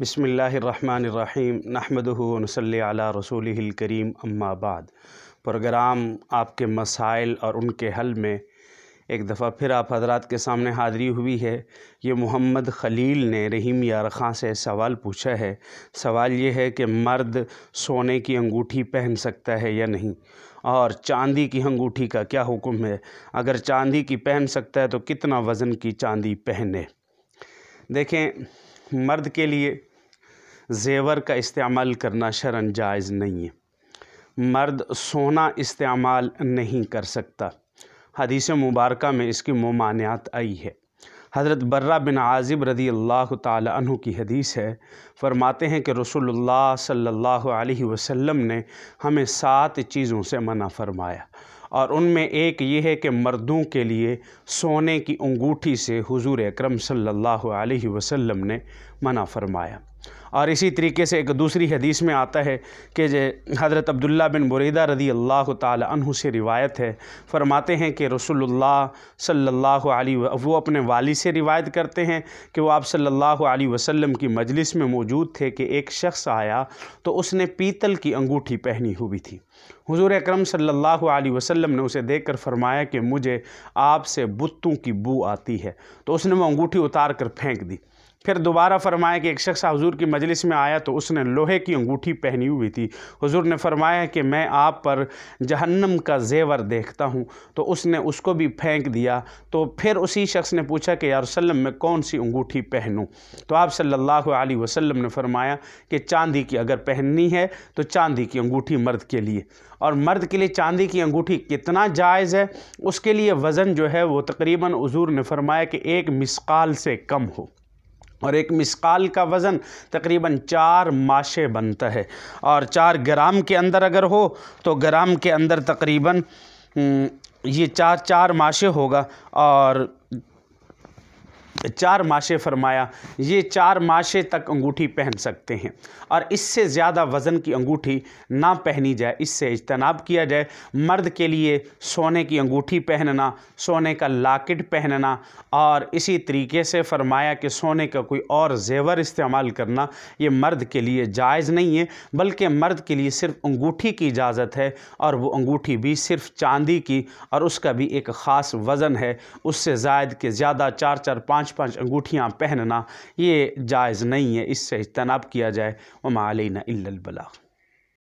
بسم اللہ الرحمن الرحیم نحمدہ ونصلی علی رسولہ الکریم اما بعد۔ پروگرام آپ کے مسائل اور ان کے حل میں ایک دفعہ پھر آپ حضرات کے سامنے حاضری ہوئی ہے۔ یہ محمد خلیل نے رحیم یارخان سے سوال پوچھا ہے۔ سوال یہ ہے کہ مرد سونے کی انگوٹھی پہن سکتا ہے یا نہیں، اور چاندی کی انگوٹھی کا کیا حکم ہے؟ اگر چاندی کی پہن سکتا ہے تو کتنا وزن کی چاندی پہنے؟ دیکھیں، مرد کے لیے زیور کا استعمال کرنا شرعاً جائز نہیں ہے۔ مرد سونا استعمال نہیں کر سکتا۔ حدیث مبارکہ میں اس کی ممانعت آئی ہے۔ حضرت برہ بن عازب رضی اللہ تعالی عنہ کی حدیث ہے، فرماتے ہیں کہ رسول اللہ صلی اللہ علیہ وسلم نے ہمیں 7 چیزوں سے منع فرمایا، اور ان میں ایک یہ ہے کہ مردوں کے لیے سونے کی انگوٹھی سے حضور اکرم صلی اللہ علیہ وسلم نے منع فرمایا۔ اور اسی طریقے سے ایک دوسری حدیث میں آتا ہے کہ حضرت عبداللہ بن بریدہ رضی اللہ تعالی عنہ سے روایت ہے، فرماتے ہیں کہ رسول اللہ صلی اللہ علیہ وہ اپنے والد سے روایت کرتے ہیں کہ وہ آپ صلی اللہ علیہ وسلم کی مجلس میں موجود تھے کہ ایک شخص آیا تو اس نے پیتل کی انگوٹھی پہنی ہوئی تھی۔ حضور اکرم صلی اللہ علیہ وسلم نے اسے دیکھ کر فرمایا کہ مجھے آپ سے بتوں کی بو آتی ہے، تو اس نے وہ انگوٹھی اتار کر پھینک دی۔ پھر دوبارہ فرمایا کہ ایک شخص حضور کی مجلس میں آیا تو اس نے لوہے کی انگوٹھی پہنی ہوئی تھی۔ حضور نے فرمایا کہ میں آپ پر جہنم کا زیور دیکھتا ہوں، تو اس نے اس کو بھی پھینک دیا۔ تو پھر اسی شخص نے پوچھا کہ یا رسول اللہ میں کون سی انگوٹھی پہنوں؟ تو آپ صلی اللہ علیہ وسلم نے فرمایا کہ چاندی کی اگر پہننی ہے تو چاندی کی انگوٹھی مرد کے لیے۔ اور مرد کے لیے چاندی کی انگوٹھی کتنا جائز ہے؟ اس کے لیے وزن جو ہے وہ تقریباً حضور نے فرمایا کہ 1 مثقال سے کم ہو، اور 1 مثقال کا وزن تقریباً 4 ماشے بنتا ہے، اور 4 گرام کے اندر اگر ہو تو گرام کے اندر تقریباً یہ 4 ماشے ہوگا، اور 4 ماشے فرمایا، یہ 4 ماشے تک انگوٹھی پہن سکتے ہیں، اور اس سے زیادہ وزن کی انگوٹھی نہ پہنی جائے، اس سے اجتناب کیا جائے۔ مرد کے لیے سونے کی انگوٹھی پہننا، سونے کا لاکٹ پہننا، اور اسی طریقے سے فرمایا کہ سونے کا کوئی اور زیور استعمال کرنا، یہ مرد کے لیے جائز نہیں ہے، بلکہ مرد کے لیے صرف انگوٹھی کی اجازت ہے، اور وہ انگوٹھی بھی صرف چاندی کی، اور اس کا بھی ایک خاص وزن ہے۔ اس سے زائد کے زیادہ 4 5 انگوٹھیاں پہننا یہ جائز نہیں ہے، اس سے اجتناب کیا جائے۔ وما علینا الا البلاغ۔